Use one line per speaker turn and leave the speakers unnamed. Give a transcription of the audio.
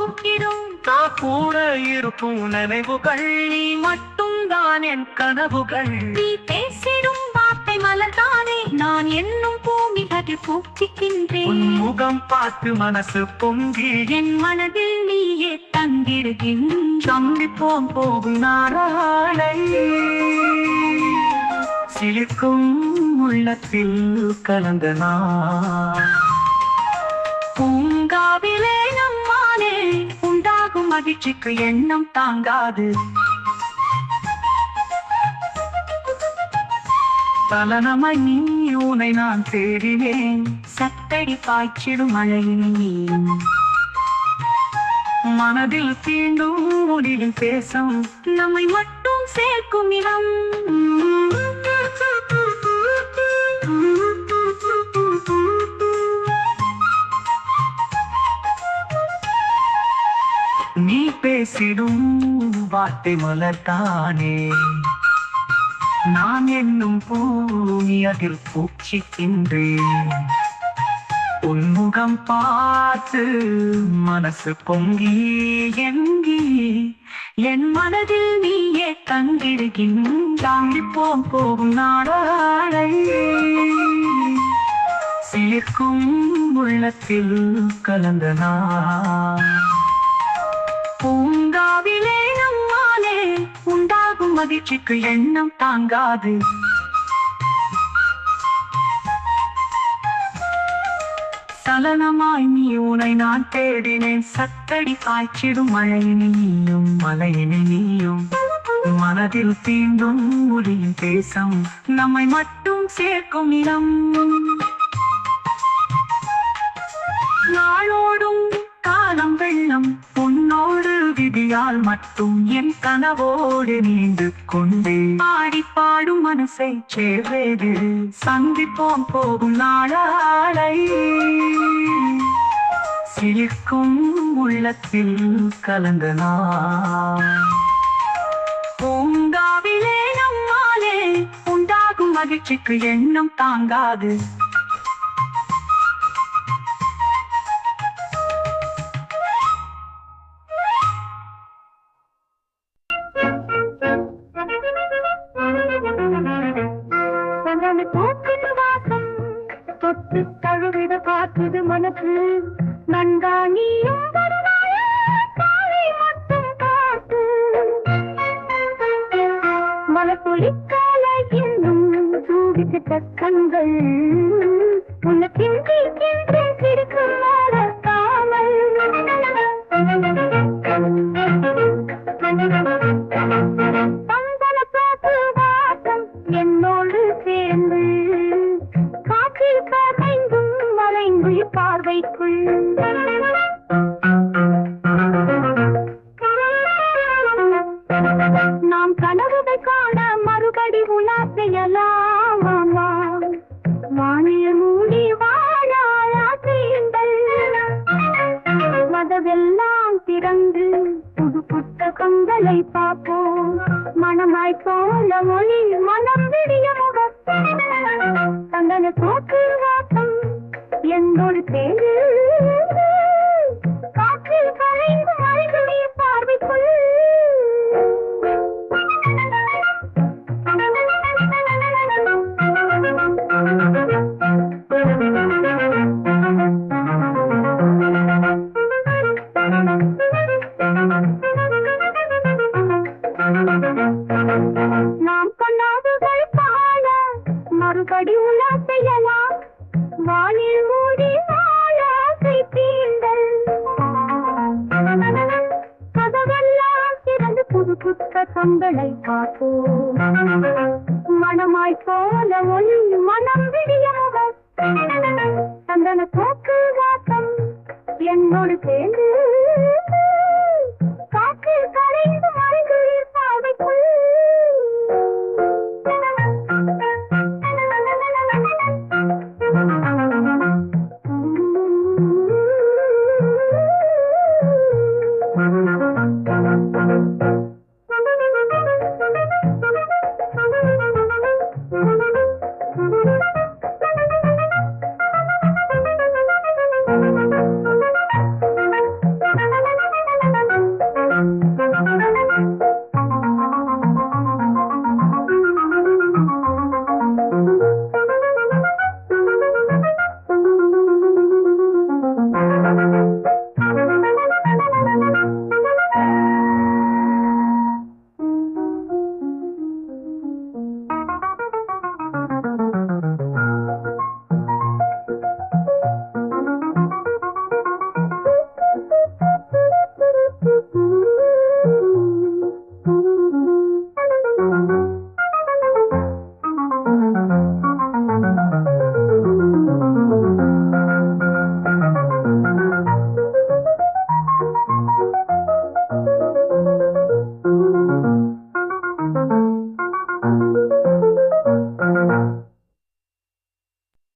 பூக்கிடும் நான் கூட இருக்கும் நினைவுகள் நீ மட்டும் தான் என் கனவுகள் நீ பேசிடும் வார்த்தை மலர்தானே நான் என்னும் பூமி அது பூச்சிக்கின்றேன் முகம் பார்த்து மனசு பொங்கி என் மனதில் நீயே தங்கிடுகின்ற சந்திப்போம் போகும் நாளை சிலிர்க்கும் உள்ளத்தில் கலந்த நான் பூங்காவிலே நம்மானே உண்டாகும் மகிழ்ச்சிக்கு எண்ணம் தாங்காது சலனமாய் நீ உனை நான் தேடினேன் சத்தடி பாய்ச்சிடும் மழையில் மனதில் தீண்டும் முடிவில் பேசும் நம்மை மட்டும் சேர்க்கும் இடம் நீ பேசிடும் வார்த்தை மலர்தானே நான் என்னும் பூமி அதில் பூச்சிக்கின்றேன் உன்முகம் பார்த்து மனசு பொங்கி எங்கி என் மனதில் நீயே தங்கிடுகின்றாண்டிப்போம் போகும் நாளை சிலிர்க்கும் உள்ளத்தில் கலந்த நான் பூங்காவிலே நம்மாலே உண்டாகும் மகிழ்ச்சிக்கு எண்ணம் தாங்காது சலனமாய் நீ உனை நான் தேடினேன் சத்தடி காய்ச்சிடும் மழையினியும் மலையினியும் மனதில் தீண்டும் மொழியின் தேசம் நம்மை மட்டும் சேர்க்கும் இடம் நாளோடும் காலம் வெள்ளம் உன்னோடு விதியால் மட்டும் என் கனவோடு நீண்டு கொண்டே பாடி பாடும் மனசை சேர்வேது சந்திப்போம் போகும் நாளை சிலிர்க்கும் உள்ளத்தில் கலந்த நான் பூங்காவிலே நம்மாலே உண்டாகும் மகிழ்ச்சிக்கு எண்ணம் தாங்காது தழுவிட பார்க்குது மனசு நன்கா நீயும் காலை மட்டும் பார்த்து மலத்துளிக்கால இன்னும் தூவிட்ட கண்கள் உன்னை கிண்டி கிண்டி சிரிக்கும் காமல் தந்தன பார்த்து வாசம் என்னோடு சேர்ந்து காற்றில் கரைந்தும் மறைந்து பார்வைக்குள் நாம் கனவுகள் காண மறுபடி உலா செய்யலாமா வானில் மூடி வாழாயாசையுங்கள் மதவெல்லாம் திறந்து புது புத்தகங்களை பார்ப்போம் மனமாய் போல மொழி மனம் விடிய முகம் தந்தன தோற்று வாசம் என்னோடு தேடு காற்றில் கரைந்து மறைந்துடைய பார்வைக்குள் நாம் கண்ணாதுகள் பாட மறுபடி உலா செய்யலாம் வானில் மூடி வாழாசை தீண்டல் கதவெல்லாம் திறந்து புது புத்தகங்களை பார்ப்போம் மனமாய் போல ஒளி மனம் விடிய முகம் சந்தன தோக்கு வாசம் என்னோடு சேர்ந்து